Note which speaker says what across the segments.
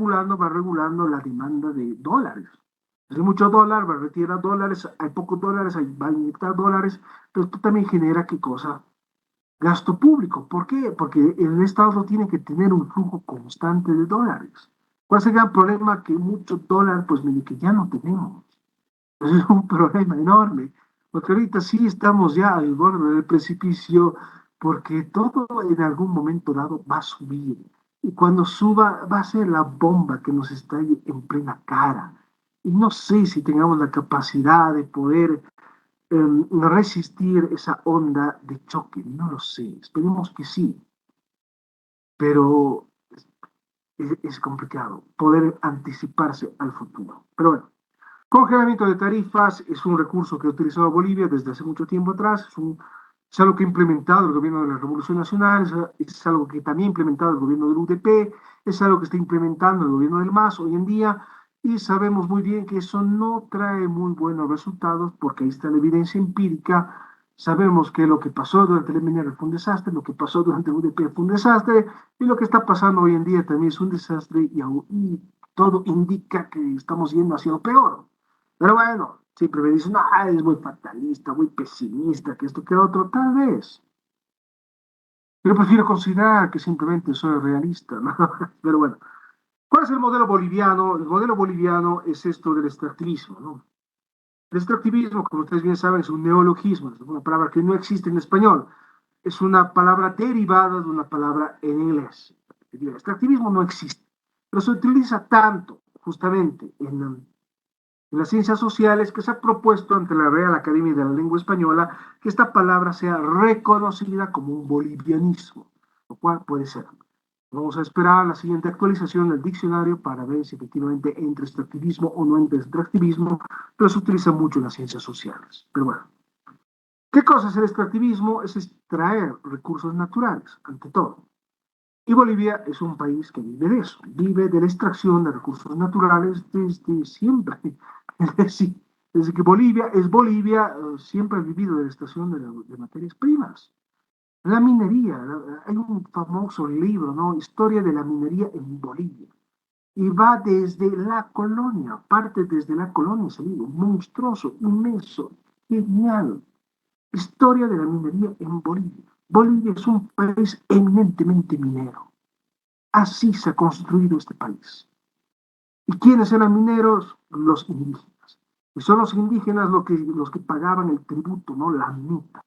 Speaker 1: va regulando la demanda de dólares. Hay mucho dólar, va a retirar dólares, hay pocos dólares, va a inyectar dólares, pero esto también genera qué cosa, gasto público. ¿Por qué? Porque el Estado tiene que tener un flujo constante de dólares. ¿Cuál es el gran problema? Que muchos dólares, pues medio que ya no tenemos. Es un problema enorme, porque ahorita sí estamos ya al borde del precipicio, porque todo en algún momento dado va a subir. Y cuando suba va a ser la bomba que nos estalle en plena cara. Y no sé si tengamos la capacidad de poder resistir esa onda de choque, no lo sé, esperemos que sí, pero es complicado poder anticiparse al futuro. Pero bueno, congelamiento de tarifas es un recurso que ha utilizado Bolivia desde hace mucho tiempo atrás, es algo que ha implementado el gobierno de la Revolución Nacional, es algo que también ha implementado el gobierno del UDP, es algo que está implementando el gobierno del MAS hoy en día, y sabemos muy bien que eso no trae muy buenos resultados porque ahí está la evidencia empírica. Sabemos que lo que pasó durante el MNR fue un desastre, lo que pasó durante el UDP fue un desastre, y lo que está pasando hoy en día también es un desastre, y todo indica que estamos yendo hacia lo peor. Pero bueno, siempre me dicen, ah, es muy fatalista, muy pesimista, que esto, que otro, tal vez. Pero prefiero considerar que simplemente soy realista, ¿no? Pero bueno, ¿cuál es el modelo boliviano? El modelo boliviano es esto del extractivismo, ¿no? El extractivismo, como ustedes bien saben, es un neologismo, es una palabra que no existe en español. Es una palabra derivada de una palabra en inglés. El extractivismo no existe, pero se utiliza tanto justamente en las ciencias sociales que se ha propuesto ante la Real Academia de la Lengua Española que esta palabra sea reconocida como un bolivianismo, lo cual puede ser. Vamos a esperar la siguiente actualización del diccionario para ver si efectivamente entra extractivismo o no entra extractivismo, pero se utiliza mucho en las ciencias sociales. Pero bueno, ¿qué cosa es el extractivismo? Es extraer recursos naturales, ante todo. Y Bolivia es un país que vive de eso, vive de la extracción de recursos naturales desde siempre. Es decir, desde que Bolivia, siempre ha vivido de la extracción de materias primas. La minería, hay un famoso libro, ¿no? Historia de la minería en Bolivia. Y va desde la colonia, parte desde la colonia, ese libro, monstruoso, inmenso, genial. Historia de la minería en Bolivia. Bolivia es un país eminentemente minero. Así se ha construido este país. ¿Y quiénes eran mineros? Los indígenas. Y son los indígenas los que pagaban el tributo, ¿no? La mitad,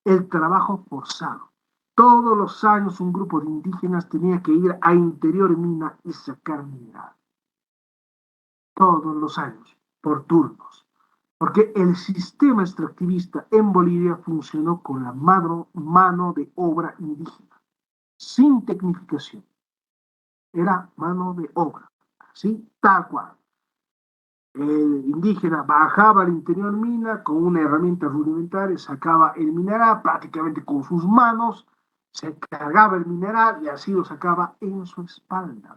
Speaker 1: el trabajo forzado. Todos los años un grupo de indígenas tenía que ir a interior mina y sacar mineral. Todos los años, por turnos. Porque el sistema extractivista en Bolivia funcionó con la mano de obra indígena, sin tecnificación. Era mano de obra, así, tal cual. El indígena bajaba al interior mina con una herramienta rudimentaria, sacaba el mineral prácticamente con sus manos, se cargaba el mineral y así lo sacaba en su espalda.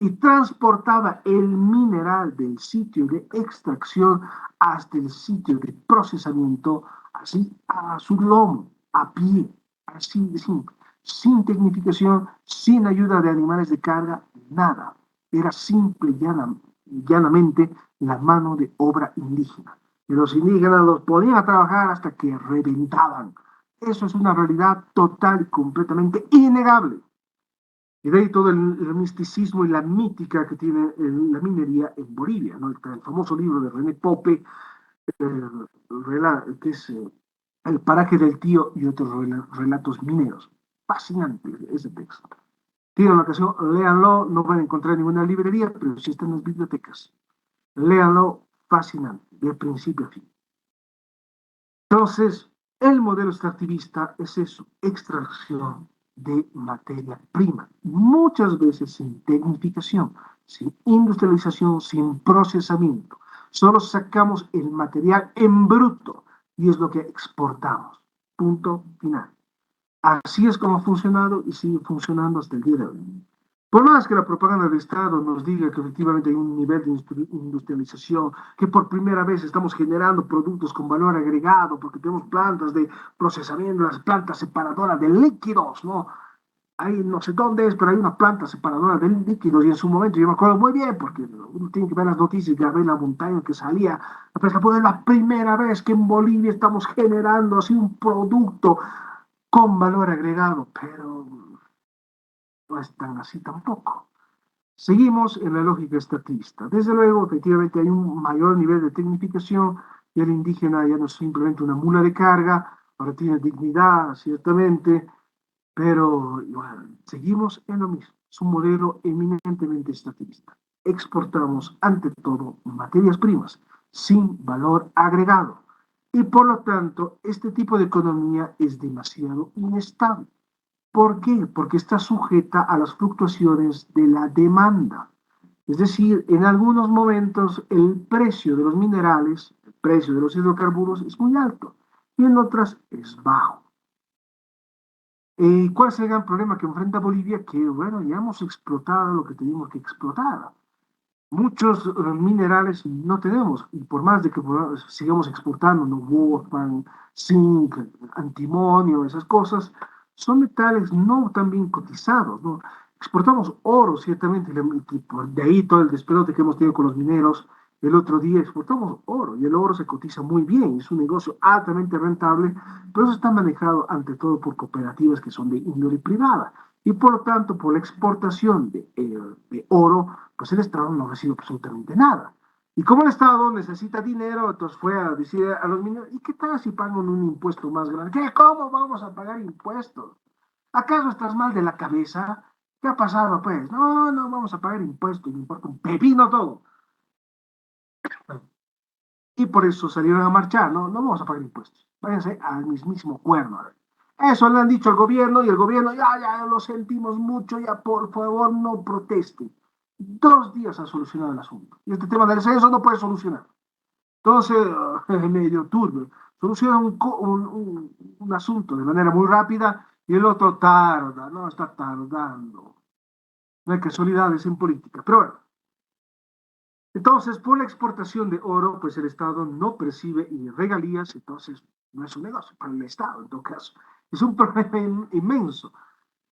Speaker 1: Y transportaba el mineral del sitio de extracción hasta el sitio de procesamiento, así a su lomo, a pie, así de simple, sin tecnificación, sin ayuda de animales de carga, nada. Era simple y llanamente la mano de obra indígena. Y los indígenas los ponían a trabajar hasta que reventaban. Eso es una realidad total y completamente innegable. Y de ahí todo el misticismo y la mítica que tiene la minería en Bolivia, ¿no? El famoso libro de René Pope, que es El paraje del tío y otros relatos mineros. Fascinante ese texto. Tienen una ocasión, léanlo, no van a encontrar en ninguna librería, pero sí está en las bibliotecas. Léanlo, fascinante, de principio a fin. Entonces, el modelo extractivista es eso, extracción de materia prima, muchas veces sin tecnificación, sin industrialización, sin procesamiento. Solo sacamos el material en bruto y es lo que exportamos. Punto final. Así es como ha funcionado y sigue funcionando hasta el día de hoy. Por más que la propaganda del Estado nos diga que efectivamente hay un nivel de industrialización, que por primera vez estamos generando productos con valor agregado, porque tenemos plantas de procesamiento, las plantas separadoras de líquidos, ¿no? ahí no sé dónde es, pero hay una planta separadora de líquidos y en su momento yo me acuerdo muy bien porque uno tiene que ver las noticias y ya ver la montaña que salía. Es la primera vez que en Bolivia estamos generando así un producto con valor agregado, pero no es tan así tampoco. Seguimos en la lógica estatista. Desde luego, efectivamente, hay un mayor nivel de tecnificación y el indígena ya no es simplemente una mula de carga, ahora tiene dignidad, ciertamente, pero igual, seguimos en lo mismo. Es un modelo eminentemente estatista. Exportamos, ante todo, materias primas sin valor agregado. Y por lo tanto, este tipo de economía es demasiado inestable. ¿Por qué? Porque está sujeta a las fluctuaciones de la demanda. Es decir, en algunos momentos el precio de los minerales, el precio de los hidrocarburos es muy alto y en otras es bajo. ¿Cuál es el gran problema que enfrenta Bolivia? Que, bueno, ya hemos explotado lo que teníamos que explotar. Muchos minerales no tenemos, y por más de que sigamos exportando, ¿no? Wolfram, zinc, antimonio, esas cosas, son metales no tan bien cotizados, ¿no? Exportamos oro, ciertamente, y de ahí todo el despelote que hemos tenido con los mineros. El otro día exportamos oro y el oro se cotiza muy bien, es un negocio altamente rentable, pero eso está manejado ante todo por cooperativas que son de índole privada. Y por lo tanto, por la exportación de oro, pues el Estado no recibe absolutamente nada. Y como el Estado necesita dinero, entonces fue a decir a los mineros, ¿y qué tal si pagan un impuesto más grande? ¿Qué? ¿Cómo vamos a pagar impuestos? ¿Acaso estás mal de la cabeza? ¿Qué ha pasado, pues? No, no vamos a pagar impuestos, me importa un pepino todo. Y por eso salieron a marchar, no, no vamos a pagar impuestos. Váyanse al mismísimo cuerno. Eso le han dicho al gobierno y el gobierno, ya lo sentimos mucho, ya por favor no protesten. 2 días ha solucionado el asunto. Y este tema del censo no puede solucionar. Entonces, medio turbio. Soluciona un asunto de manera muy rápida y el otro tarda, no está tardando. No hay casualidades en política. Pero bueno, entonces, por la exportación de oro, pues el Estado no percibe regalías, entonces no es un negocio para el Estado, en todo caso. Es un problema inmenso.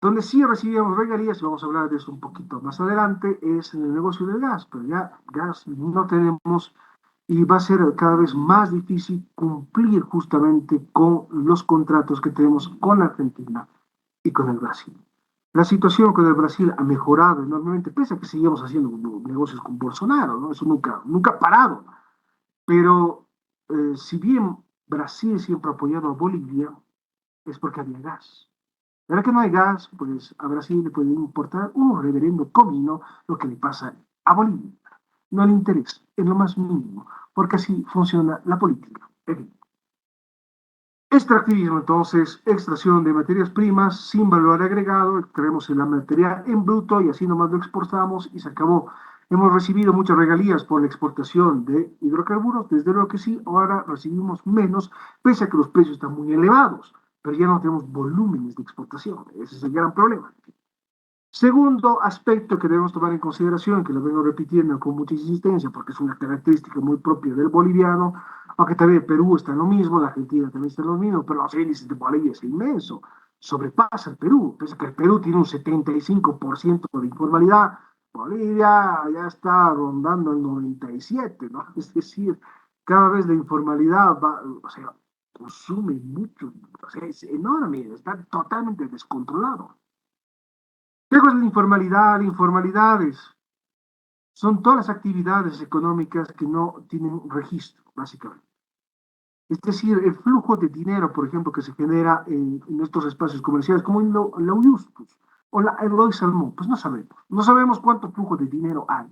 Speaker 1: Donde sí recibíamos regalías, y vamos a hablar de eso un poquito más adelante, es en el negocio del gas, pero ya gas no tenemos y va a ser cada vez más difícil cumplir justamente con los contratos que tenemos con Argentina y con el Brasil. La situación con el Brasil ha mejorado enormemente, pese a que seguimos haciendo negocios con Bolsonaro, ¿no? Eso nunca ha parado. Pero si bien Brasil siempre ha apoyado a Bolivia, es porque había gas. Ahora que no hay gas, pues a Brasil le puede importar un reverendo comino lo que le pasa a Bolivia. No le interesa, en lo más mínimo, porque así funciona la política. Extractivismo, entonces, extracción de materias primas sin valor agregado, extraemos la materia en bruto y así nomás lo exportamos y se acabó. Hemos recibido muchas regalías por la exportación de hidrocarburos, desde luego que sí, ahora recibimos menos, pese a que los precios están muy elevados, pero ya no tenemos volúmenes de exportación, ese es el gran problema. Segundo aspecto que debemos tomar en consideración, que lo vengo repitiendo con mucha insistencia, porque es una característica muy propia del boliviano, aunque también Perú está en lo mismo, la Argentina también está en lo mismo, pero los índices de Bolivia es inmenso, sobrepasa el Perú, pese a que el Perú tiene un 75% de informalidad, Bolivia ya está rondando el 97%, ¿no? Es decir, cada vez la informalidad va, o sea, consume mucho, o sea, es enorme, está totalmente descontrolado. ¿Qué es la informalidad? La informalidad son todas las actividades económicas que no tienen registro, básicamente. Es decir, el flujo de dinero, por ejemplo, que se genera en estos espacios comerciales, como en la Uyustus o la Eloy Salmón, pues no sabemos. No sabemos cuánto flujo de dinero hay.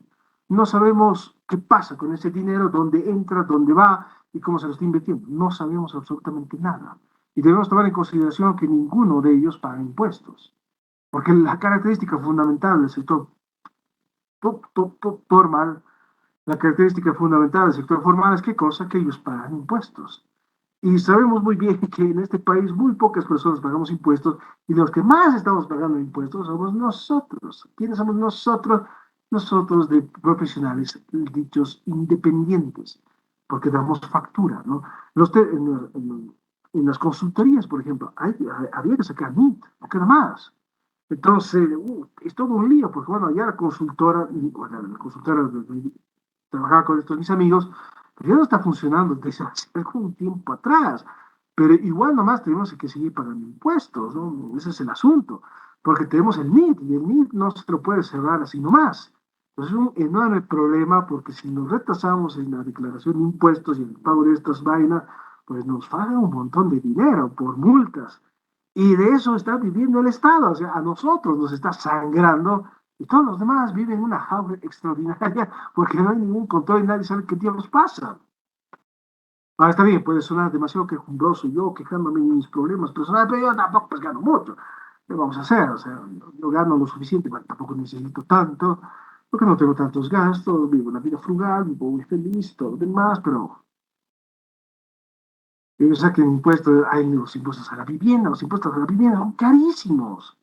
Speaker 1: No sabemos qué pasa con ese dinero, dónde entra, dónde va y cómo se lo está invirtiendo. No sabemos absolutamente nada. Y debemos tomar en consideración que ninguno de ellos paga impuestos. Porque la característica fundamental del sector formal, la característica fundamental del sector formal es qué cosa, que ellos pagan impuestos. Y sabemos muy bien que en este país muy pocas personas pagamos impuestos y los que más estamos pagando impuestos somos nosotros. ¿Quiénes somos nosotros? Nosotros de profesionales, dichos independientes, porque damos factura, ¿no? En las consultorías, por ejemplo, había que sacar NIT, no queda más. Entonces, es todo un lío, porque bueno, ya la consultora, bueno, la consultora trabajaba con estos mis amigos, pero ya no está funcionando desde hace algún tiempo atrás. Pero igual nomás tenemos que seguir pagando impuestos, ¿no? Ese es el asunto, porque tenemos el NIT y el NIT no se lo puede cerrar así nomás. Entonces es un enorme problema porque si nos retrasamos en la declaración de impuestos y en el pago de estas vainas, pues nos pagan un montón de dinero por multas. Y de eso está viviendo el Estado, o sea, a nosotros nos está sangrando y todos los demás viven una jaula extraordinaria porque no hay ningún control y nadie sabe qué diablos pasa. Ahora está bien, puede sonar demasiado quejumbroso yo quejándome de mis problemas personales, pero yo tampoco pues gano mucho. ¿Qué vamos a hacer? O sea, yo gano lo suficiente, pero tampoco necesito tanto, porque no tengo tantos gastos, vivo una vida frugal, vivo muy feliz y todo lo demás, pero ellos saquen impuestos, hay los impuestos a la vivienda, los impuestos a la vivienda son carísimos.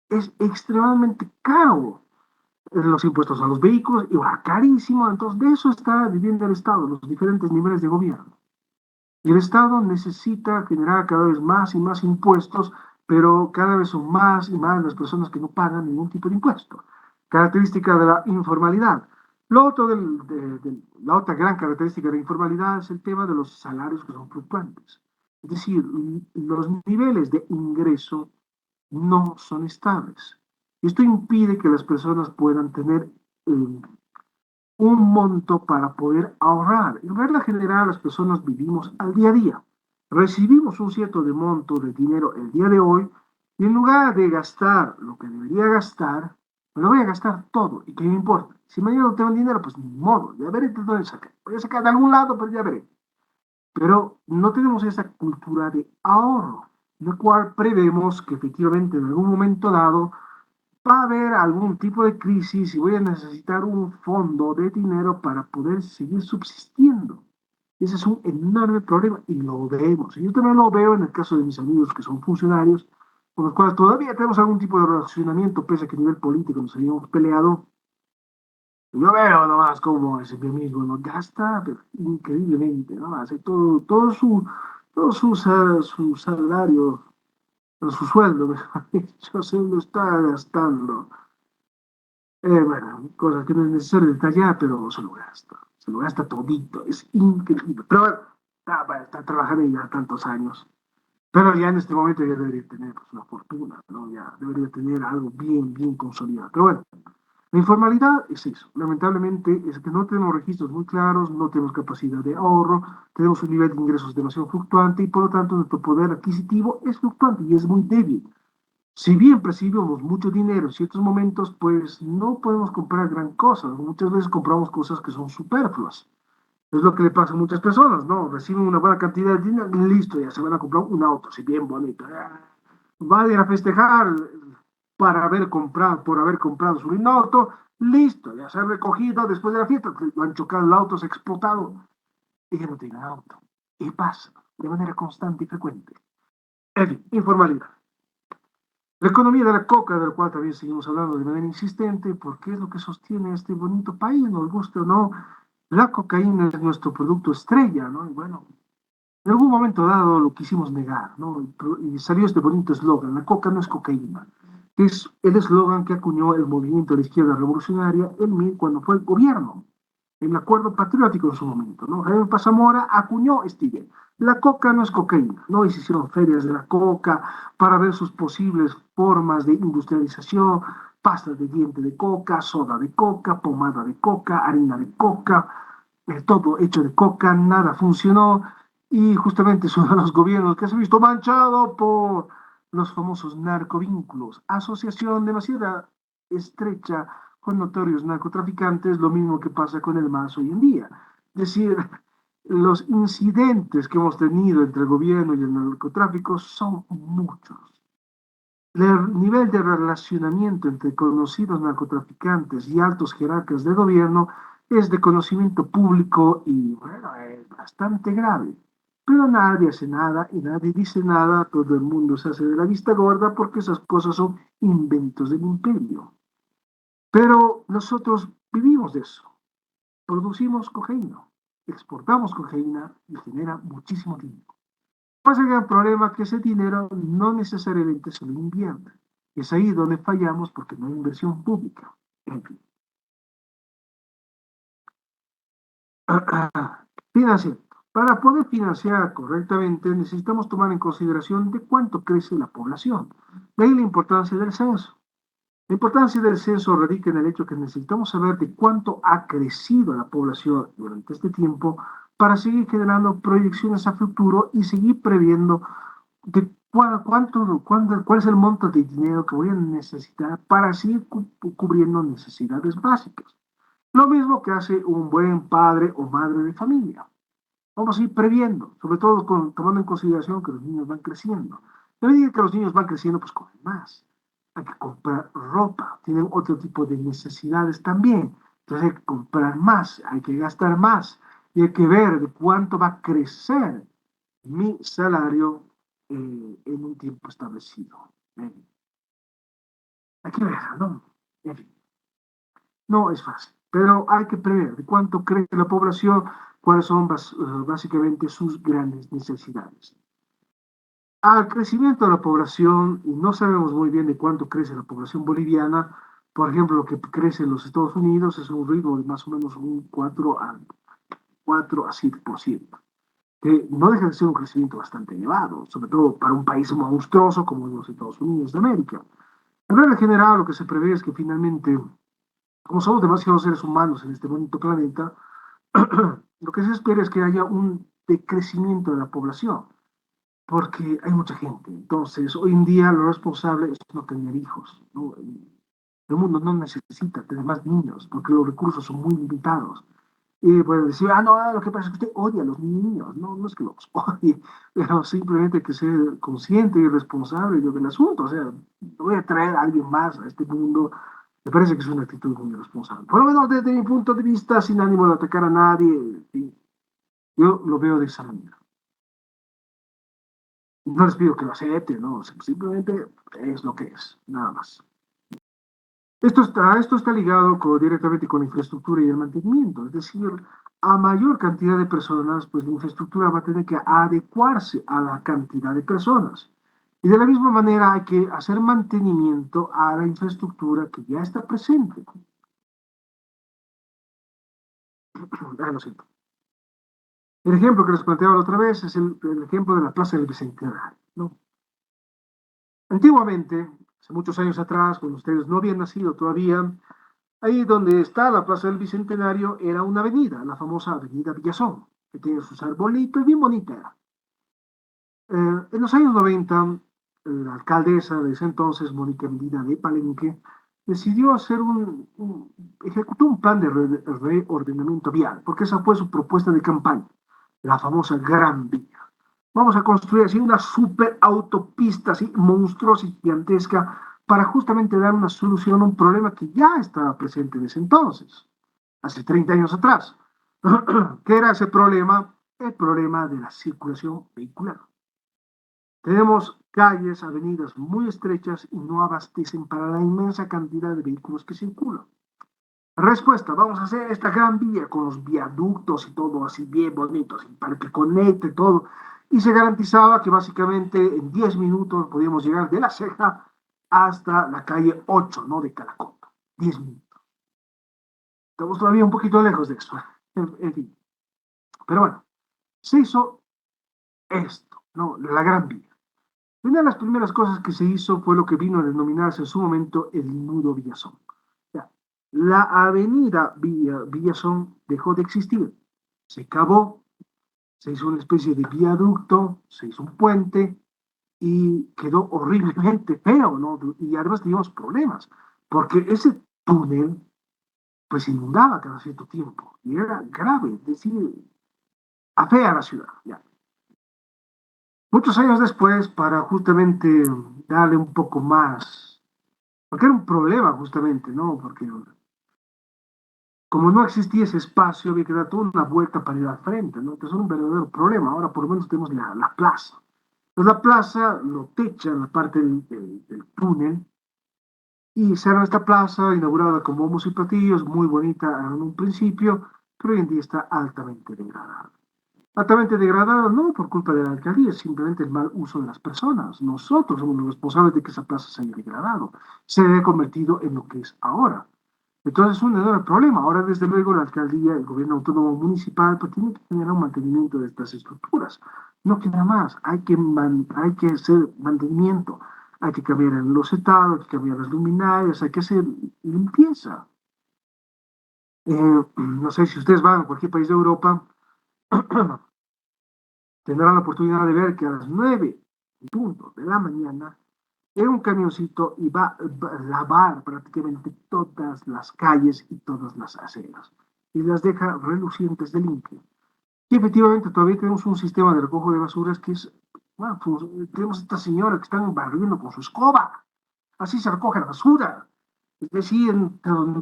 Speaker 1: Es extremadamente caro los impuestos a los vehículos, y va carísimo, entonces de eso está viviendo el Estado, los diferentes niveles de gobierno. Y el Estado necesita generar cada vez más y más impuestos, pero cada vez son más y más las personas que no pagan ningún tipo de impuesto. Característica de la informalidad. Lo otro la otra gran característica de la informalidad es el tema de los salarios que son fluctuantes. Es decir, los niveles de ingreso no son estables. Esto impide que las personas puedan tener un monto para poder ahorrar. En regla general, las personas vivimos al día a día. Recibimos un cierto de monto de dinero el día de hoy y en lugar de gastar lo que debería gastar, me lo voy a gastar todo. ¿Y qué me importa? Si mañana no tengo dinero, pues ni modo, ya veré de dónde sacar. Voy a sacar de algún lado, pero ya veré. Pero no tenemos esa cultura de ahorro, la cual prevemos que efectivamente en algún momento dado va a haber algún tipo de crisis y voy a necesitar un fondo de dinero para poder seguir subsistiendo. Ese es un enorme problema y lo vemos. Y yo también lo veo en el caso de mis amigos que son funcionarios, con los cuales todavía tenemos algún tipo de relacionamiento, pese a que a nivel político nos habíamos peleado. Yo veo nomás cómo ese mismo lo gasta pero increíblemente, nomás. Todo su salario, su sueldo, mejor dicho, se lo está gastando. Bueno, cosas que no es necesario detallar, pero se lo gasta todito, es increíble. Pero bueno, está trabajando ya tantos años, pero ya en este momento ya debería tener pues, una fortuna, ¿no? Ya debería tener algo bien, bien consolidado. Pero bueno, la informalidad es eso, lamentablemente es que no tenemos registros muy claros, no tenemos capacidad de ahorro, tenemos un nivel de ingresos demasiado fluctuante y por lo tanto nuestro poder adquisitivo es fluctuante y es muy débil. Si bien percibimos mucho dinero en ciertos momentos, pues no podemos comprar gran cosa. Muchas veces compramos cosas que son superfluas. Es lo que le pasa a muchas personas, ¿no? Reciben una buena cantidad de dinero, listo, ya se van a comprar un auto, si bien bonito. Van a ir a festejar por haber comprado su lindo auto, listo, ya se ha recogido después de la fiesta, lo han chocado el auto, se ha explotado y ya no tienen auto. Y pasa de manera constante y frecuente. En fin, informalidad. La economía de la coca, del cual también seguimos hablando de manera insistente, porque es lo que sostiene este bonito país, nos guste o no, la cocaína es nuestro producto estrella, ¿no? Y bueno, en algún momento dado lo quisimos negar, ¿no? Y salió este bonito eslogan, la coca no es cocaína, que es el eslogan que acuñó el movimiento de la izquierda revolucionaria en cuando fue el gobierno el acuerdo patriótico en su momento, ¿no? Jaime Pazamora acuñó este idea. La coca no es cocaína, ¿no? Y se hicieron ferias de la coca para ver sus posibles formas de industrialización, pastas de diente de coca, soda de coca, pomada de coca, harina de coca, todo hecho de coca, nada funcionó y justamente es uno de los gobiernos que se ha visto manchado por los famosos narcovínculos, asociación demasiado estrecha con notorios narcotraficantes, lo mismo que pasa con el MAS hoy en día. Es decir, los incidentes que hemos tenido entre el gobierno y el narcotráfico son muchos. El nivel de relacionamiento entre conocidos narcotraficantes y altos jerarcas de gobierno es de conocimiento público y bueno, es bastante grave. Pero nadie hace nada y nadie dice nada, todo el mundo se hace de la vista gorda porque esas cosas son inventos del imperio. Pero nosotros vivimos de eso, producimos cocaína, exportamos cocaína y genera muchísimo dinero. Pasa que el problema es que ese dinero no necesariamente se lo invierte. Es ahí donde fallamos porque no hay inversión pública. En fin. Financiamiento. Para poder financiar correctamente necesitamos tomar en consideración de cuánto crece la población. De ahí la importancia del censo. La importancia del censo radica en el hecho que necesitamos saber de cuánto ha crecido la población durante este tiempo para seguir generando proyecciones a futuro y seguir previendo de cuál es el monto de dinero que voy a necesitar para seguir cubriendo necesidades básicas. Lo mismo que hace un buen padre o madre de familia. Vamos a ir previendo, sobre todo tomando en consideración que los niños van creciendo. A medida que los niños van creciendo, pues comen más. Hay que comprar ropa, tienen otro tipo de necesidades también. Entonces hay que comprar más, hay que gastar más y hay que ver de cuánto va a crecer mi salario en un tiempo establecido. Hay que ver, ¿no? En fin, no es fácil, pero hay que prever de cuánto crece la población, cuáles son básicamente sus grandes necesidades. Al crecimiento de la población, y no sabemos muy bien de cuánto crece la población boliviana, por ejemplo, lo que crece en los Estados Unidos es un ritmo de más o menos un 4 a 7%, que no deja de ser un crecimiento bastante elevado, sobre todo para un país monstruoso como los Estados Unidos de América. En regla general, lo que se prevé es que finalmente, como somos demasiados seres humanos en este bonito planeta, lo que se espera es que haya un decrecimiento de la población, porque hay mucha gente. Entonces, hoy en día lo responsable es no tener hijos, ¿no? El mundo no necesita tener más niños, porque los recursos son muy limitados. Y pueden decir, no, lo que pasa es que usted odia a los niños. No, no es que los odie, pero simplemente hay que ser consciente y responsable del asunto. O sea, voy a traer a alguien más a este mundo. Me parece que es una actitud muy irresponsable. Por lo menos desde mi punto de vista, sin ánimo de atacar a nadie, yo lo veo de esa manera. No les pido que lo acepten, no, simplemente es lo que es, nada más. Esto está ligado directamente con la infraestructura y el mantenimiento, es decir, a mayor cantidad de personas, pues la infraestructura va a tener que adecuarse a la cantidad de personas. Y de la misma manera hay que hacer mantenimiento a la infraestructura que ya está presente. Lo siento. El ejemplo que les planteaba la otra vez es el ejemplo de la Plaza del Bicentenario, ¿no? Antiguamente, hace muchos años atrás, cuando ustedes no habían nacido todavía, ahí donde está la Plaza del Bicentenario era una avenida, la famosa Avenida Villazón, que tiene sus arbolitos, bien bonita era. En los años 90, la alcaldesa de ese entonces, Mónica Medina de Palenque, decidió ejecutó un plan de reordenamiento vial, porque esa fue su propuesta de campaña, la famosa Gran Vía. Vamos a construir así una super autopista así monstruosa y gigantesca para justamente dar una solución a un problema que ya estaba presente en ese entonces, hace 30 años atrás. ¿Qué era ese problema? El problema de la circulación vehicular. Tenemos calles, avenidas muy estrechas y no abastecen para la inmensa cantidad de vehículos que circulan. Respuesta, vamos a hacer esta gran vía con los viaductos y todo así bien bonitos para que conecte todo. Y se garantizaba que básicamente en 10 minutos podíamos llegar de La Ceja hasta la calle 8, ¿no? De Calacoto. 10 minutos. Estamos todavía un poquito lejos de eso. En fin. Pero bueno, se hizo esto, ¿no? La gran vía. Una de las primeras cosas que se hizo fue lo que vino a denominarse en su momento el nudo Villazón. La avenida Villazón dejó de existir, se cavó, se hizo una especie de viaducto, se hizo un puente y quedó horriblemente feo, ¿no? Y además teníamos problemas, porque ese túnel pues se inundaba cada cierto tiempo y era grave, es decir, afea la ciudad. Ya. Muchos años después, para justamente darle un poco más, porque era un problema justamente, ¿no? Porque como no existía ese espacio, había que dar toda una vuelta para ir al frente, ¿no? Entonces era un verdadero problema. Ahora por lo menos tenemos la plaza. Entonces la plaza lo techa en la parte del túnel y será esta plaza inaugurada con bombos y platillos, muy bonita en un principio, pero hoy en día está altamente degradada. Altamente degradado, no por culpa de la alcaldía, simplemente el mal uso de las personas. Nosotros somos los responsables de que esa plaza se haya degradado, se haya convertido en lo que es ahora. Entonces es un enorme problema. Ahora, desde luego, la alcaldía, el gobierno autónomo municipal, pues tiene que tener un mantenimiento de estas estructuras. No queda más. Hay que hacer mantenimiento. Hay que cambiar los estados, hay que cambiar las luminarias, hay que hacer limpieza. No sé si ustedes van a cualquier país de Europa, tendrán la oportunidad de ver que a las 9 en punto de la mañana en un camioncito y va a lavar prácticamente todas las calles y todas las aceras y las deja relucientes de limpio. Y efectivamente todavía tenemos un sistema de recojo de basuras que es, bueno, tenemos estas señoras que están barriendo con su escoba, así se recoge la basura. Es decir,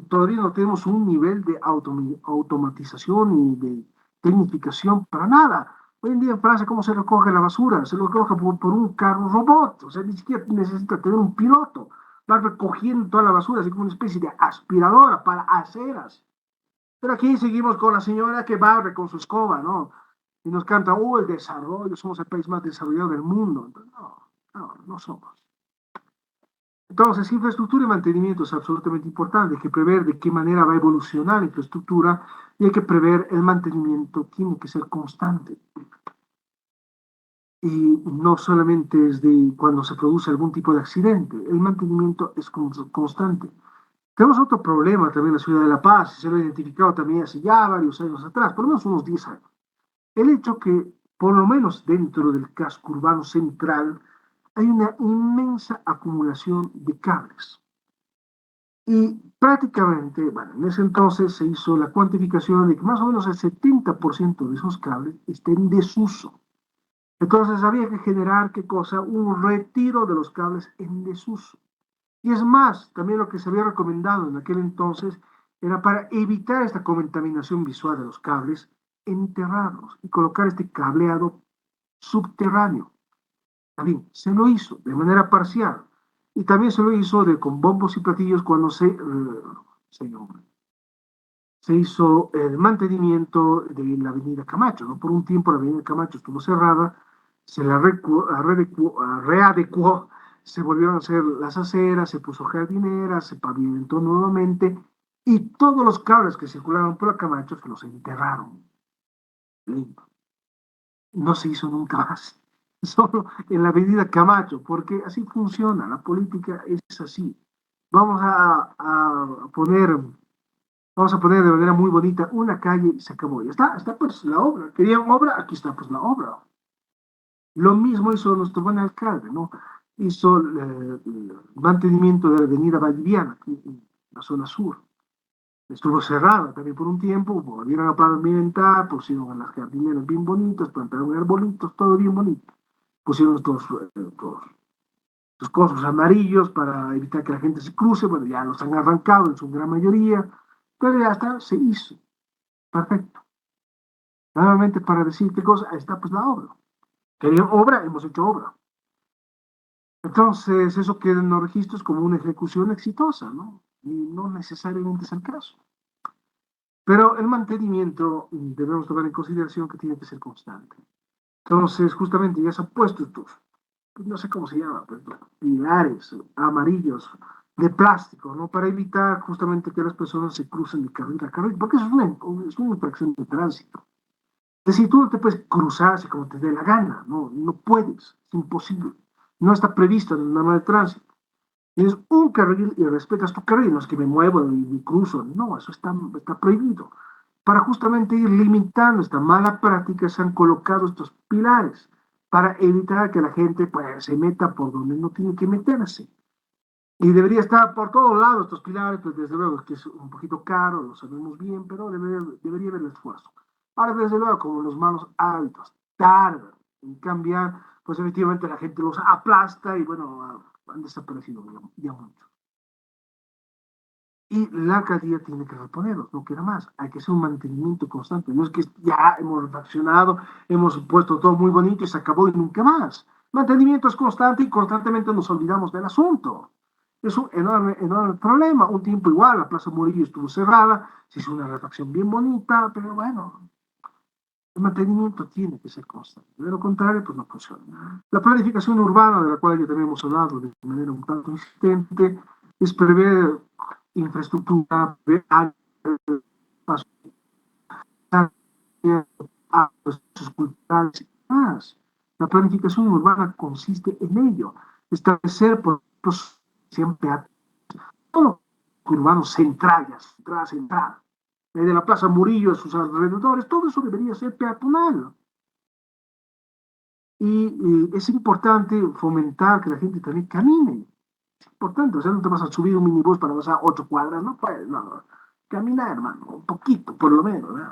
Speaker 1: todavía no tenemos un nivel de automatización y de tecnificación para nada. Hoy en día en Francia, ¿cómo se recoge la basura? Se lo recoge por un carro robot, o sea, ni siquiera necesita tener un piloto. Va recogiendo toda la basura, así como una especie de aspiradora para aceras. Pero aquí seguimos con la señora que barre con su escoba, ¿no? Y nos canta, oh, el desarrollo, somos el país más desarrollado del mundo. Entonces, no somos. Entonces, infraestructura y mantenimiento es absolutamente importante. Hay que prever de qué manera va a evolucionar la infraestructura y hay que prever el mantenimiento, tiene que ser constante. Y no solamente es de cuando se produce algún tipo de accidente, el mantenimiento es constante. Tenemos otro problema también en la ciudad de La Paz, se lo he identificado también hace ya varios años atrás, por lo menos unos 10 años. El hecho que, por lo menos dentro del casco urbano central, hay una inmensa acumulación de cables. Y prácticamente, bueno, en ese entonces se hizo la cuantificación de que más o menos el 70% de esos cables estén en desuso. Entonces había que generar, ¿qué cosa? Un retiro de los cables en desuso. Y es más, también lo que se había recomendado en aquel entonces era para evitar esta contaminación visual de los cables, enterrarlos y colocar este cableado subterráneo. También se lo hizo de manera parcial y también se lo hizo con bombos y platillos cuando se, se hizo el mantenimiento de la avenida Camacho, ¿no? Por un tiempo la avenida Camacho estuvo cerrada, se la readecuó, se volvieron a hacer las aceras, se puso jardinera, se pavimentó nuevamente y todos los cables que circulaban por la Camacho se los enterraron. No se hizo nunca más, solo en la avenida Camacho, porque así funciona, la política es así. Vamos a poner Vamos a poner de manera muy bonita una calle y se acabó. Ya está pues la obra. Querían obra, aquí está pues la obra. Lo mismo hizo nuestro buen alcalde, ¿no? Hizo el mantenimiento de la avenida Valdiviana, aquí en la zona sur. Estuvo cerrada también por un tiempo, volvieron a pavimentar, pusieron las jardineras bien bonitas, plantaron arbolitos, todo bien bonito. Pusieron estos cosas amarillos para evitar que la gente se cruce, bueno, ya los han arrancado en su gran mayoría, pero ya está, se hizo. Perfecto. Nuevamente para decir qué cosa, ahí está pues la obra. Querían obra, hemos hecho obra. Entonces, eso queda en los registros como una ejecución exitosa, ¿no? Y no necesariamente es el caso. Pero el mantenimiento debemos tomar en consideración que tiene que ser constante. Entonces, justamente ya se han puesto estos, pues no sé cómo se llama, pues, pilares amarillos de plástico, ¿no? Para evitar justamente que las personas se crucen de carril a carril, porque es una infracción de tránsito. Es decir, tú no te puedes cruzar así como te dé la gana, no puedes, es imposible. No está previsto en el norma de tránsito. Tienes un carril y respetas tu carril, no es que me muevo y cruzo, no, eso está prohibido. Para justamente ir limitando esta mala práctica se han colocado estos pilares para evitar que la gente pues, se meta por donde no tiene que meterse. Y debería estar por todos lados estos pilares, pues desde luego que es un poquito caro, lo sabemos bien, pero debería haber esfuerzo. Ahora, desde luego, como los malos hábitos tardan en cambiar, pues efectivamente la gente los aplasta y bueno, han desaparecido ya mucho. Y la alcaldía tiene que reponerlos, no queda más. Hay que hacer un mantenimiento constante. No es que ya hemos refaccionado, hemos puesto todo muy bonito y se acabó y nunca más. Mantenimiento es constante y constantemente nos olvidamos del asunto. Es un enorme, enorme problema. Un tiempo igual, la Plaza Murillo estuvo cerrada, se hizo una refacción bien bonita, pero bueno, El mantenimiento tiene que ser constante. De lo contrario, pues no funciona. La planificación urbana, de la cual ya también hemos hablado de manera un tanto insistente, es prever infraestructura, prever áreas, espacios culturales y más. La planificación urbana consiste en ello, establecer por ejemplo, siempre a todo urbano centrallas, entrada central, de la Plaza Murillo a sus alrededores, todo eso debería ser peatonal. Y es importante fomentar que la gente también camine. Es importante, o sea, no te vas a subir un minibús para pasar 8 cuadras, no puedes, no. Caminar, hermano, un poquito, por lo menos, ¿no?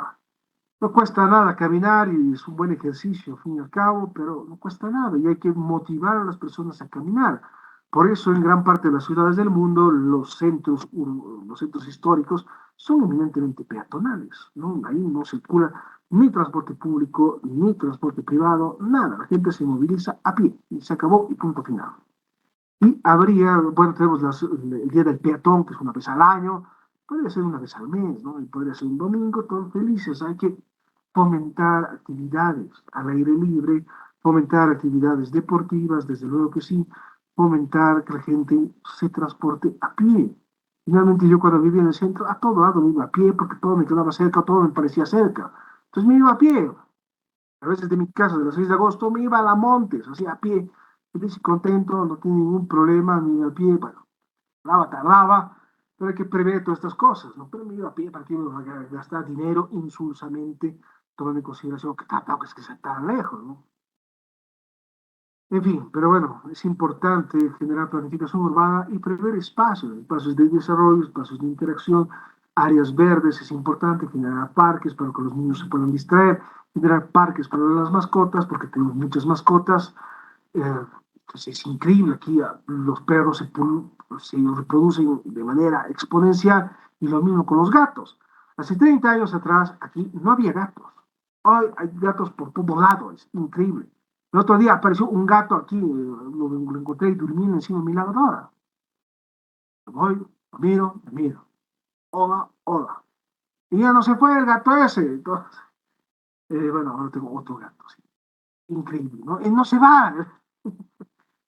Speaker 1: No cuesta nada caminar y es un buen ejercicio, al fin y al cabo, pero no cuesta nada y hay que motivar a las personas a caminar. Por eso en gran parte de las ciudades del mundo los centros históricos son eminentemente peatonales, ¿no? Ahí no circula ni transporte público, ni transporte privado, nada. La gente se moviliza a pie y se acabó y punto final. Y habría, bueno, tenemos el Día del Peatón, que es una vez al año, podría ser una vez al mes, ¿no? Y podría ser un domingo, todos felices. Hay que fomentar actividades al aire libre, fomentar actividades deportivas, desde luego que sí, fomentar que la gente se transporte a pie. Finalmente yo cuando vivía en el centro, a todo lado me iba a pie porque todo me quedaba cerca, todo me parecía cerca. Entonces me iba a pie. A veces de mi casa, de las 6 de agosto, me iba a la Montes, así a pie. Feliz y contento, no tiene ningún problema, ni a pie, bueno, tardaba, pero hay que prever todas estas cosas, ¿no? Pero me iba a pie para que iba a gastar dinero insulsamente, tomando en consideración que tampoco es que sea tan lejos, ¿no? En fin, pero bueno, es importante generar planificación urbana y prever espacios de desarrollo, espacios de interacción, áreas verdes, es importante generar parques para que los niños se puedan distraer, generar parques para las mascotas, porque tenemos muchas mascotas. Pues es increíble, aquí los perros se reproducen de manera exponencial y lo mismo con los gatos. Hace 30 años atrás aquí no había gatos. Hoy hay gatos por todo lado, es increíble. El otro día apareció un gato aquí, lo encontré durmiendo encima de mi lavadora. Voy, lo miro. Hola, hola. Y ya no se fue el gato ese. Entonces, bueno, ahora tengo otro gato, sí. Increíble, ¿no? Y no se va.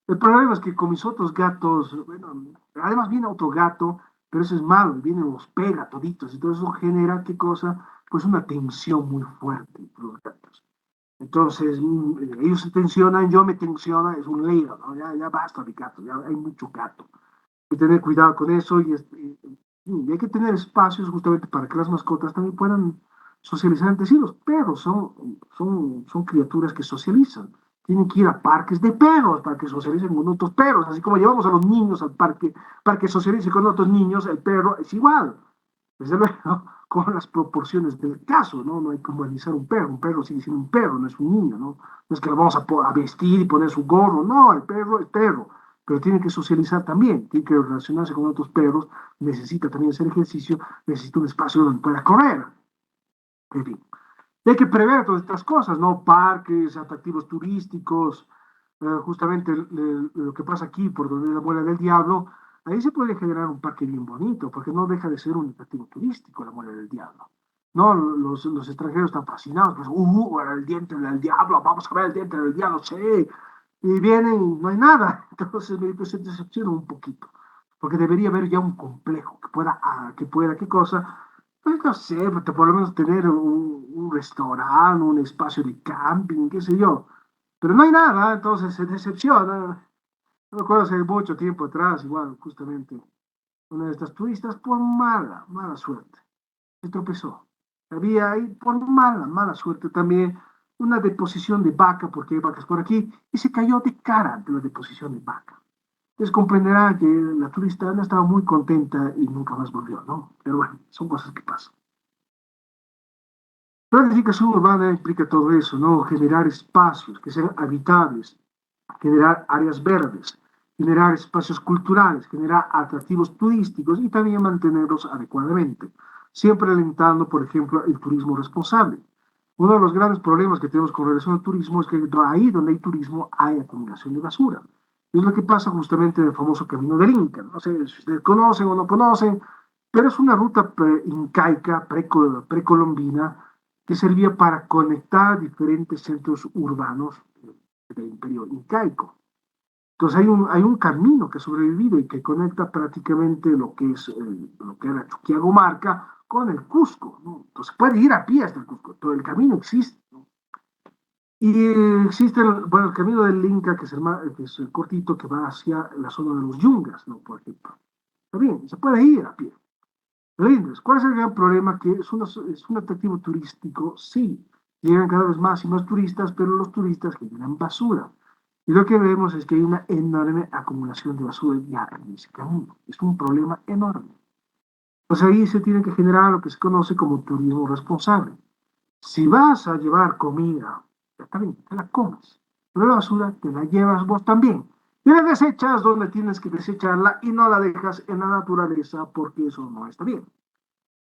Speaker 1: El problema es que con mis otros gatos, bueno, además viene otro gato, pero eso es malo, viene los pega toditos, y todo eso genera, ¿qué cosa? Pues una tensión muy fuerte entre los gatos. Entonces, ellos se tensionan, yo me tensiona, es un lío, ¿no? Ya basta de gatos, ya hay mucho gato. Hay que tener cuidado con eso y hay que tener espacios justamente para que las mascotas también puedan socializar entre sí. Los perros son criaturas que socializan. Tienen que ir a parques de perros para que socialicen con otros perros. Así como llevamos a los niños al parque para que socialicen con otros niños, el perro es igual. Desde luego, con las proporciones del caso, ¿no? No hay que humanizar un perro sigue siendo un perro, no es un niño, ¿no? No es que lo vamos a vestir y poner su gorro, no, el perro es perro, pero tiene que socializar también, tiene que relacionarse con otros perros, necesita también hacer ejercicio, necesita un espacio donde pueda correr, en fin. Hay que prever todas estas cosas, ¿no? Parques, atractivos turísticos, justamente lo que pasa aquí, por donde es la Muela del Diablo, ahí se puede generar un parque bien bonito, porque no deja de ser un atractivo turístico la Muela del Diablo. No, los extranjeros están fascinados, pues, el diente del diablo, vamos a ver el diente del diablo, sí, y vienen y no hay nada, entonces pues, se decepciona un poquito, porque debería haber ya un complejo que pueda, ¿qué cosa? Pues no sé, por lo menos tener un restaurante, un espacio de camping, qué sé yo. Pero no hay nada, entonces se decepciona. Me acuerdo hace mucho tiempo atrás, igual, justamente, una de estas turistas, por mala suerte, se tropezó. Había ahí, por mala suerte también, una deposición de vaca, porque hay vacas por aquí, y se cayó de cara de la deposición de vaca. Entonces comprenderá que la turista no estaba muy contenta y nunca más volvió, ¿no? Pero bueno, son cosas que pasan. Planificación urbana implica todo eso, ¿no? Generar espacios que sean habitables, generar áreas verdes, generar espacios culturales, generar atractivos turísticos y también mantenerlos adecuadamente, siempre alentando, por ejemplo, el turismo responsable. Uno de los grandes problemas que tenemos con relación al turismo es que ahí donde hay turismo hay acumulación de basura. Y es lo que pasa justamente en el famoso Camino del Inca. No sé si ustedes conocen o no conocen, pero es una ruta incaica, precolombina, que servía para conectar diferentes centros urbanos del imperio incaico. Entonces hay un camino que ha sobrevivido y que conecta prácticamente lo que era Chuquiagomarca con el Cusco, ¿no? Entonces puede ir a pie hasta el Cusco, todo el camino existe, ¿no? Y existe bueno, el camino del Inca, que es el cortito que va hacia la zona de los Yungas, ¿no? Por ejemplo. Está bien, se puede ir a pie. Lindes. ¿Cuál es el gran problema? Que es un atractivo turístico, sí. Llegan cada vez más y más turistas, pero los turistas generan basura. Y lo que vemos es que hay una enorme acumulación de basura ya en ese camino. Es un problema enorme. Pues ahí se tiene que generar lo que se conoce como turismo responsable. Si vas a llevar comida, está bien, te la comes, pero la basura te la llevas vos también. Y la desechas donde tienes que desecharla y no la dejas en la naturaleza porque eso no está bien.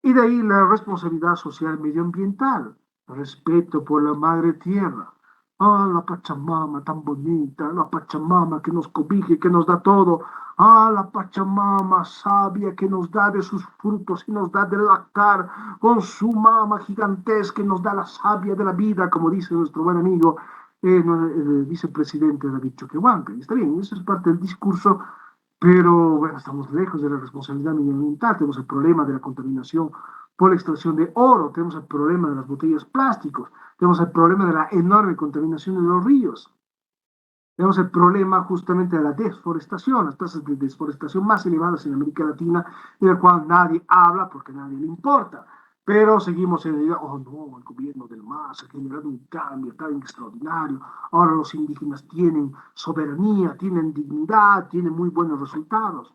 Speaker 1: Y de ahí la responsabilidad social medioambiental, respeto por la madre tierra. Ah, la Pachamama tan bonita, la Pachamama que nos cobije, que nos da todo. Ah, la Pachamama sabia que nos da de sus frutos y nos da de lactar con su mama gigantesca que nos da la savia de la vida, como dice nuestro buen amigo, el vicepresidente David Choquehuanca. Y está bien, eso es parte del discurso, pero bueno, estamos lejos de la responsabilidad medioambiental. Tenemos el problema de la contaminación por la extracción de oro, tenemos el problema de las botellas plásticos, tenemos el problema de la enorme contaminación de los ríos, tenemos el problema justamente de la deforestación, las tasas de deforestación más elevadas en América Latina, y del cual nadie habla porque a nadie le importa. Pero seguimos en el, oh no, el gobierno del MAS ha generado un cambio tan extraordinario. Ahora los indígenas tienen soberanía, tienen dignidad, tienen muy buenos resultados.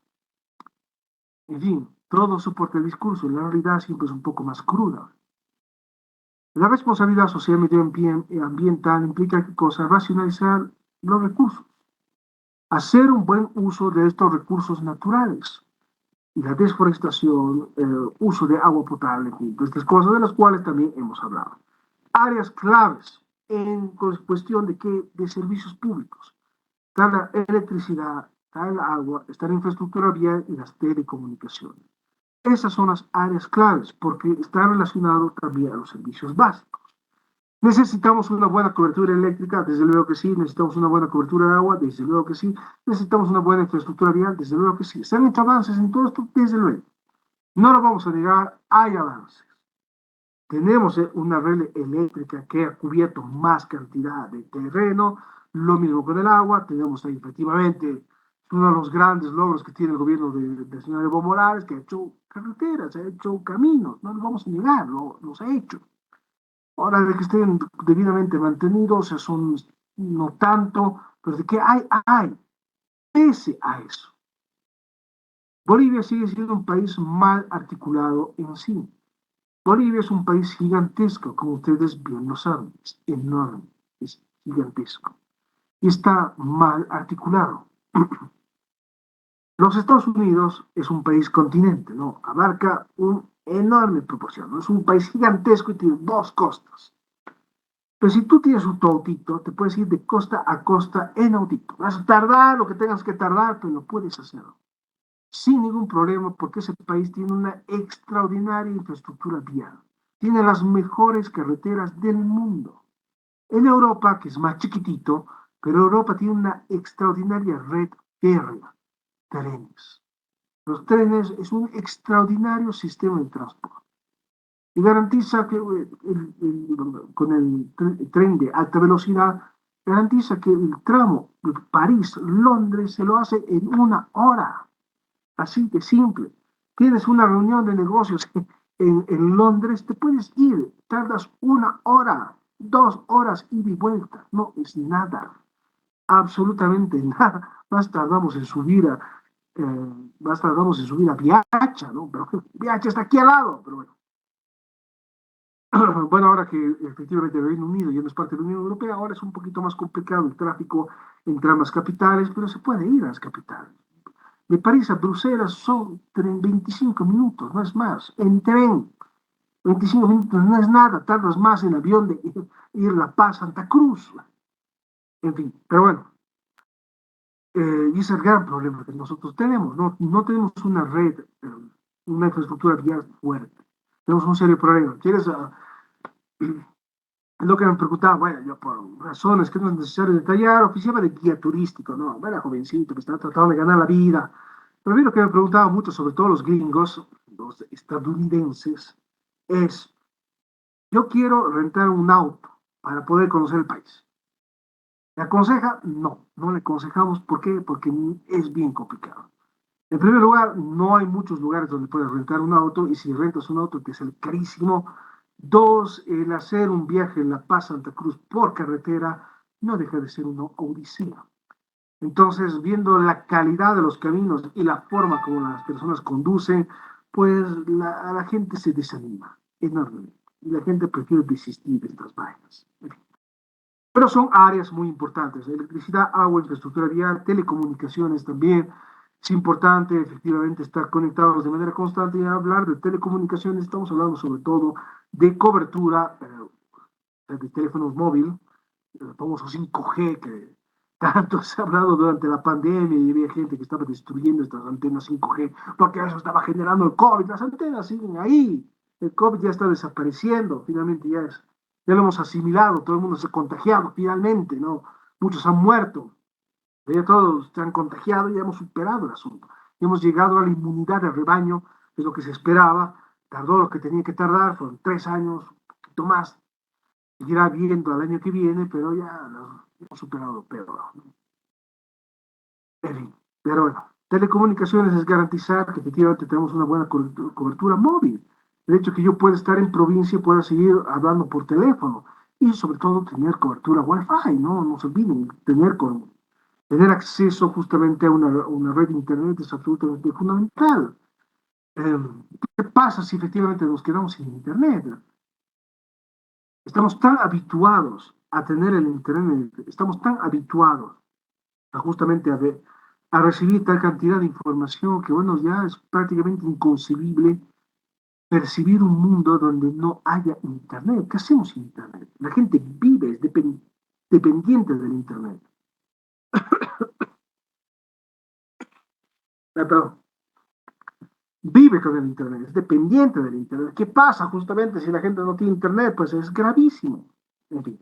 Speaker 1: En fin, todo soporta el discurso, la realidad siempre es un poco más cruda. La responsabilidad social medioambiental implica qué cosa? Racionalizar los recursos, hacer un buen uso de estos recursos naturales y la desforestación, el uso de agua potable, estas cosas de las cuales también hemos hablado. Áreas claves en cuestión de qué, de servicios públicos. Está la electricidad, está el agua, está la infraestructura vial y las telecomunicaciones. Esas son las áreas claves porque están relacionados también a los servicios básicos. Necesitamos una buena cobertura eléctrica, desde luego que sí. Necesitamos una buena cobertura de agua, desde luego que sí. Necesitamos una buena infraestructura vial, desde luego que sí. Se han hecho avances en todo esto, desde luego. No lo vamos a negar, hay avances. Tenemos una red eléctrica que ha cubierto más cantidad de terreno, lo mismo con el agua. Tenemos ahí, efectivamente, uno de los grandes logros que tiene el gobierno del señor Evo Morales, que ha hecho carreteras, ha hecho caminos, no lo vamos a negar, los ha hecho. Ahora, de que estén debidamente mantenidos, son no tanto, pero de que hay, pese a eso. Bolivia sigue siendo un país mal articulado en sí. Bolivia es un país gigantesco, como ustedes bien lo saben, es enorme, es gigantesco. Y está mal articulado. Los Estados Unidos es un país continente, ¿no? Abarca una enorme proporción, ¿no? Es un país gigantesco y tiene dos costas. Pero si tú tienes un tu autito, te puedes ir de costa a costa en autito. Vas a tardar lo que tengas que tardar, pero lo puedes hacerlo sin ningún problema porque ese país tiene una extraordinaria infraestructura vial. Tiene las mejores carreteras del mundo. En Europa, que es más chiquitito, pero Europa tiene una extraordinaria red férrea, trenes. Los trenes es un extraordinario sistema de transporte y garantiza que con el tren de alta velocidad, garantiza que el tramo de París-Londres se lo hace en una hora. Así de simple. Tienes una reunión de negocios en Londres, te puedes ir, tardas una hora, 2 horas ida y vuelta. No es nada, absolutamente nada. Más tardamos en subir a, más tardamos en subir a Viacha, ¿no? Pero Viacha está aquí al lado, pero bueno. Bueno, ahora que efectivamente el Reino Unido ya no es parte de la Unión Europea, ahora es un poquito más complicado el tráfico entre ambas capitales, pero se puede ir a las capitales. De París a Bruselas son 25 minutos, no es más. En tren, 25 minutos no es nada, tardas más en avión de ir a La Paz, Santa Cruz. En fin, pero bueno, y ese es el gran problema que nosotros tenemos. No tenemos una red, una infraestructura vial fuerte. Tenemos un serio problema. ¿Quieres Es lo que me preguntaba, bueno, yo por razones que no es necesario detallar, oficiaba de guía turístico, ¿no? Era jovencito que estaba tratando de ganar la vida. Pero a mí lo que me preguntaba mucho, sobre todo los gringos, los estadounidenses, es, yo quiero rentar un auto para poder conocer el país. ¿Le aconseja? No, no le aconsejamos. ¿Por qué? Porque es bien complicado. En primer lugar, no hay muchos lugares donde puedes rentar un auto y si rentas un auto te sale carísimo. Dos, el hacer un viaje en La Paz-Santa Cruz por carretera no deja de ser una odisea. Entonces, viendo la calidad de los caminos y la forma como las personas conducen, pues la gente se desanima enormemente y la gente prefiere desistir de estas vainas. Pero son áreas muy importantes: electricidad, agua, infraestructura vial, telecomunicaciones también. Es importante efectivamente estar conectados de manera constante y hablar de telecomunicaciones. Estamos hablando sobre todo de cobertura de teléfonos móviles, el famoso 5G que tanto se ha hablado durante la pandemia y había gente que estaba destruyendo estas antenas 5G porque eso estaba generando el COVID. Las antenas siguen ahí, el COVID ya está desapareciendo, finalmente ya lo hemos asimilado, todo el mundo se ha contagiado finalmente, ¿no? Muchos han muerto, ya todos se han contagiado y ya hemos superado el asunto. Y hemos llegado a la inmunidad de rebaño, que es lo que se esperaba, tardó lo que tenía que tardar, fueron 3 años, un poquito más, seguirá viendo al año que viene, pero ya lo hemos superado lo peor, ¿no? En fin, pero bueno, telecomunicaciones es garantizar que efectivamente tenemos una buena cobertura móvil. El hecho que yo pueda estar en provincia y pueda seguir hablando por teléfono y sobre todo tener cobertura Wi-Fi, ¿no? No se olviden, tener acceso justamente a una red de Internet es absolutamente fundamental. Eh, ¿Qué pasa si efectivamente nos quedamos sin Internet? Estamos tan habituados a tener el Internet, estamos tan habituados justamente a recibir tal cantidad de información que, bueno, ya es prácticamente inconcebible percibir un mundo donde no haya Internet. ¿Qué hacemos sin Internet? La gente vive, es dependiente del Internet. Perdón, vive con el Internet, es dependiente del Internet. ¿Qué pasa justamente si la gente no tiene Internet? Pues es gravísimo. En fin.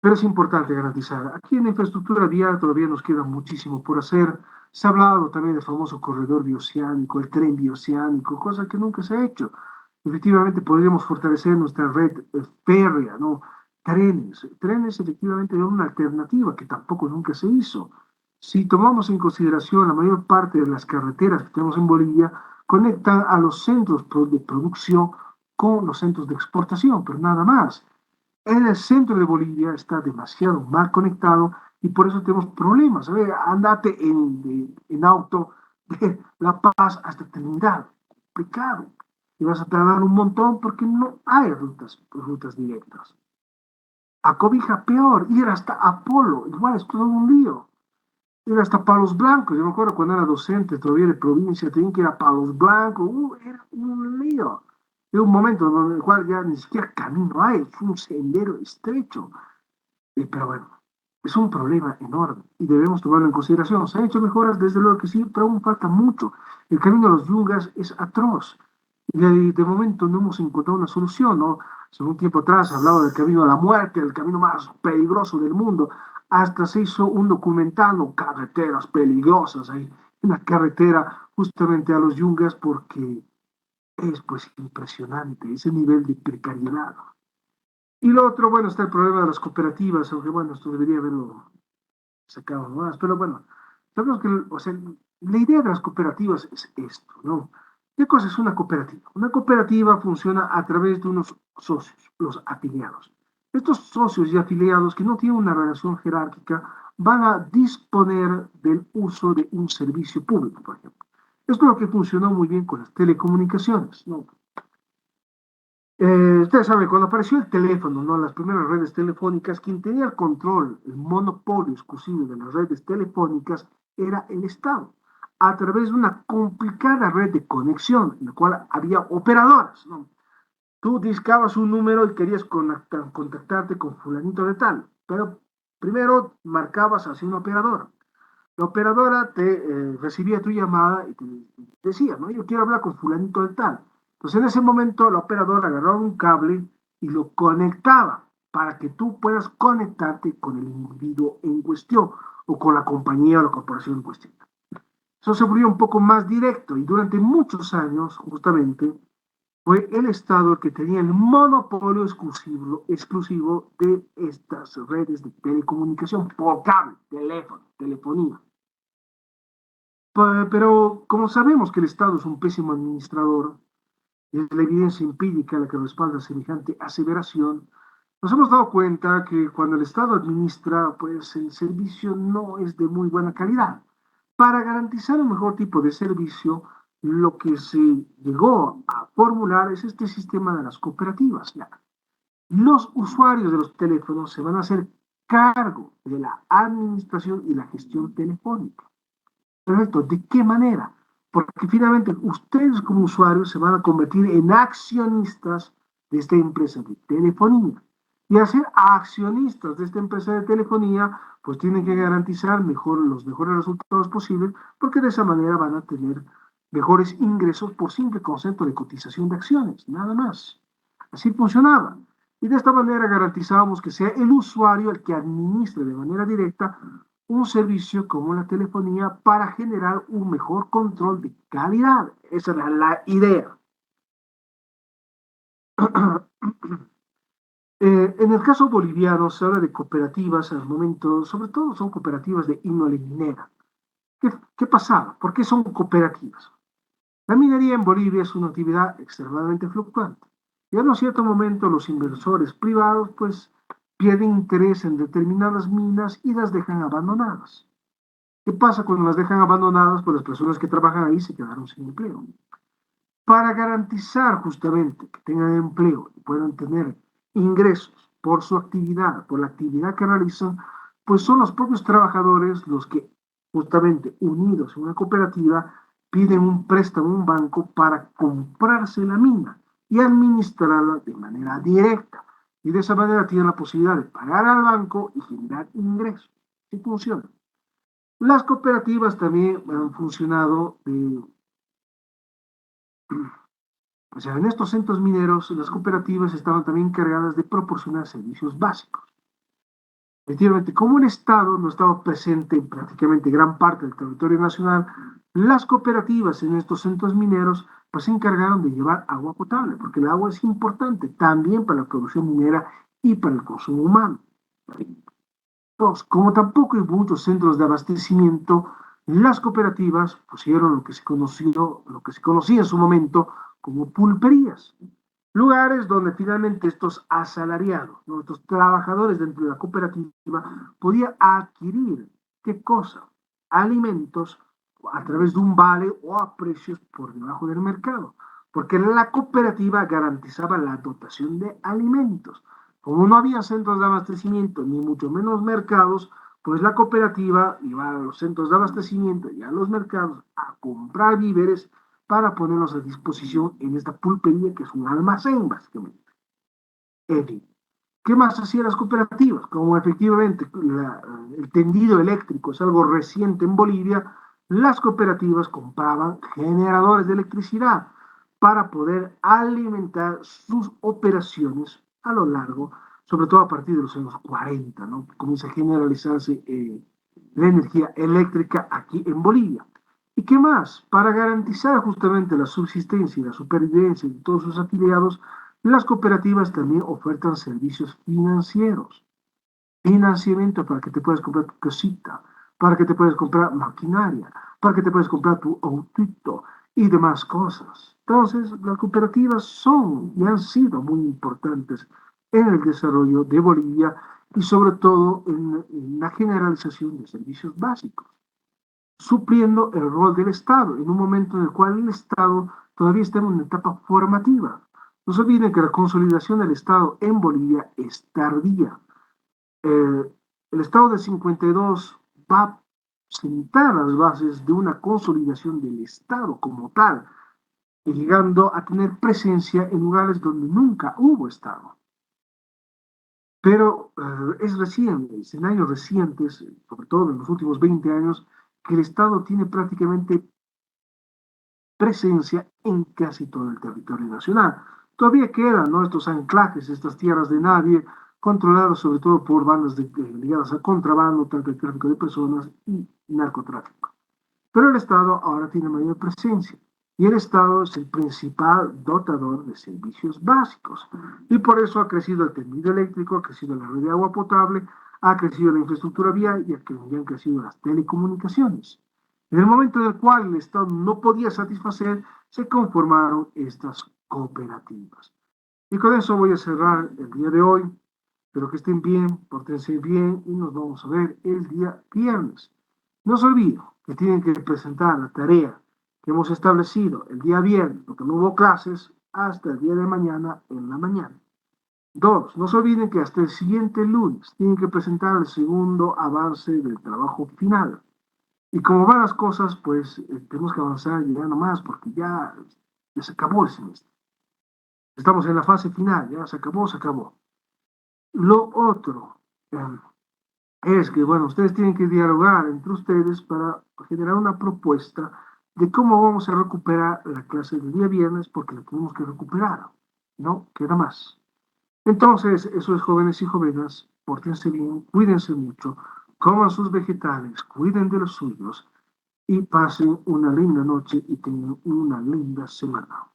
Speaker 1: Pero es importante garantizar. Aquí en la infraestructura vial todavía nos queda muchísimo por hacer. Se ha hablado también del famoso corredor bioceánico, el tren bioceánico, cosa que nunca se ha hecho. Efectivamente, podríamos fortalecer nuestra red férrea, ¿no? Trenes efectivamente son una alternativa que tampoco nunca se hizo. Si tomamos en consideración la mayor parte de las carreteras que tenemos en Bolivia, conectan a los centros de producción con los centros de exportación, pero nada más. En el centro de Bolivia está demasiado mal conectado y por eso tenemos problemas. A ver, andate en auto de La Paz hasta Trinidad, complicado. Y vas a tardar un montón porque no hay rutas directas. A Cobija peor, ir hasta Apolo, igual es todo un lío. Ir hasta Palos Blancos, yo me acuerdo cuando era docente todavía de provincia, tenía que ir a Palos Blancos, era un lío. Era un momento en el cual ya ni siquiera camino hay, es un sendero estrecho. Pero bueno, es un problema enorme y debemos tomarlo en consideración. Se han hecho mejoras, desde luego que sí, pero aún falta mucho. El camino a los yungas es atroz y de momento no hemos encontrado una solución, ¿no? Hace un tiempo atrás se hablaba del camino a la muerte, el camino más peligroso del mundo. Hasta se hizo un documental, ¿no? Carreteras peligrosas, ahí, una carretera justamente a los yungas porque es pues impresionante ese nivel de precariedad. Y lo otro, bueno, está el problema de las cooperativas, aunque bueno, esto debería haberlo sacado más, pero bueno, sabemos que, o sea, la idea de las cooperativas es esto, ¿no? ¿Qué cosa es una cooperativa? Una cooperativa funciona a través de unos socios, los afiliados. Estos socios y afiliados que no tienen una relación jerárquica van a disponer del uso de un servicio público, por ejemplo. Esto es lo que funcionó muy bien con las telecomunicaciones, ¿no? Ustedes saben, cuando apareció el teléfono, ¿no? Las primeras redes telefónicas, quien tenía el control, el monopolio exclusivo de las redes telefónicas era el Estado, a través de una complicada red de conexión, en la cual había operadoras, ¿no? Tú discabas un número y querías contactarte con fulanito de tal, pero primero marcabas hacia una operadora. La operadora te recibía tu llamada y te decía, ¿no? Yo quiero hablar con fulanito de tal. Entonces en ese momento la operadora agarraba un cable y lo conectaba para que tú puedas conectarte con el individuo en cuestión o con la compañía o la corporación en cuestión. Eso se volvió un poco más directo y durante muchos años, justamente, fue el Estado el que tenía el monopolio exclusivo de estas redes de telecomunicación por cable, teléfono, telefonía. Pero como sabemos que el Estado es un pésimo administrador, y es la evidencia empírica la que respalda semejante aseveración, nos hemos dado cuenta que cuando el Estado administra, pues el servicio no es de muy buena calidad. Para garantizar un mejor tipo de servicio, lo que se llegó a formular es este sistema de las cooperativas. Ya. Los usuarios de los teléfonos se van a hacer cargo de la administración y la gestión telefónica. Perfecto, ¿de qué manera? Porque finalmente ustedes como usuarios se van a convertir en accionistas de esta empresa de telefonía. Y al ser accionistas de esta empresa de telefonía, pues tienen que garantizar los mejores resultados posibles, porque de esa manera van a tener mejores ingresos por simple concepto de cotización de acciones, nada más. Así funcionaba. Y de esta manera garantizábamos que sea el usuario el que administre de manera directa un servicio como la telefonía para generar un mejor control de calidad. Esa era la idea. En el caso boliviano se habla de cooperativas al momento, sobre todo son cooperativas de índole minera. ¿Qué pasaba? ¿Por qué son cooperativas? La minería en Bolivia es una actividad extremadamente fluctuante. Y en un cierto momento los inversores privados pues pierden interés en determinadas minas y las dejan abandonadas. ¿Qué pasa cuando las dejan abandonadas? Pues las personas que trabajan ahí se quedaron sin empleo. Para garantizar justamente que tengan empleo y puedan tener ingresos por su actividad, por la actividad que realizan, pues son los propios trabajadores los que justamente unidos en una cooperativa piden un préstamo a un banco para comprarse la mina y administrarla de manera directa. Y de esa manera tienen la posibilidad de pagar al banco y generar ingresos. ¿Sí funciona? Las cooperativas también han funcionado, o sea, en estos centros mineros, las cooperativas estaban también encargadas de proporcionar servicios básicos. Efectivamente, como el Estado no estaba presente en prácticamente gran parte del territorio nacional, las cooperativas en estos centros mineros pues se encargaron de llevar agua potable, porque el agua es importante también para la producción minera y para el consumo humano. Dos, como tampoco hay muchos centros de abastecimiento, las cooperativas pusieron lo que se conocía en su momento como pulperías, lugares donde finalmente estos asalariados, ¿no? Estos trabajadores dentro de la cooperativa podían adquirir, ¿qué cosa? Alimentos a través de un vale o a precios por debajo del mercado, porque la cooperativa garantizaba la dotación de alimentos. Como no había centros de abastecimiento, ni mucho menos mercados, pues la cooperativa iba a los centros de abastecimiento y a los mercados a comprar víveres para ponerlos a disposición en esta pulpería que es un almacén, básicamente. En fin, ¿qué más hacían las cooperativas? Como efectivamente el tendido eléctrico es algo reciente en Bolivia, las cooperativas compraban generadores de electricidad para poder alimentar sus operaciones a lo largo, sobre todo a partir de los años 40, ¿no? Comienza a generalizarse la energía eléctrica aquí en Bolivia. ¿Y qué más? Para garantizar justamente la subsistencia y la supervivencia de todos sus afiliados, las cooperativas también ofertan servicios financieros, financiamiento para que te puedas comprar tu casita, para que te puedas comprar maquinaria, para que te puedas comprar tu autito y demás cosas. Entonces, las cooperativas son y han sido muy importantes en el desarrollo de Bolivia y sobre todo en la generalización de servicios básicos, supliendo el rol del Estado en un momento en el cual el Estado todavía está en una etapa formativa. No se olviden que la consolidación del Estado en Bolivia es tardía. El Estado de 52 va a sentar las bases de una consolidación del Estado como tal, llegando a tener presencia en lugares donde nunca hubo Estado. Pero es reciente, es en años recientes, sobre todo en los últimos 20 años, que el Estado tiene prácticamente presencia en casi todo el territorio nacional. Todavía quedan, ¿no?, estos anclajes, estas tierras de nadie, controladas sobre todo por bandas ligadas a contrabando, tráfico de personas y narcotráfico. Pero el Estado ahora tiene mayor presencia y el Estado es el principal dotador de servicios básicos. Y por eso ha crecido el tendido eléctrico, ha crecido la red de agua potable, ha crecido la infraestructura vial y han crecido las telecomunicaciones. En el momento en el cual el Estado no podía satisfacer, se conformaron estas cooperativas. Y con eso voy a cerrar el día de hoy. Espero que estén bien, pórtense bien y nos vamos a ver el día viernes. No se olviden que tienen que presentar la tarea que hemos establecido el día viernes, porque no hubo clases, hasta el día de mañana en la mañana. Dos, no se olviden que hasta el siguiente lunes tienen que presentar el segundo avance del trabajo final. Y como van las cosas, pues tenemos que avanzar ya nomás, porque ya se acabó el semestre. Estamos en la fase final, ya se acabó, se acabó. Lo otro es que, bueno, ustedes tienen que dialogar entre ustedes para generar una propuesta de cómo vamos a recuperar la clase del día viernes, porque la tenemos que recuperar, ¿no? Queda más. Entonces, eso es, jóvenes y jovenas, pórtense bien, cuídense mucho, coman sus vegetales, cuiden de los suyos y pasen una linda noche y tengan una linda semana.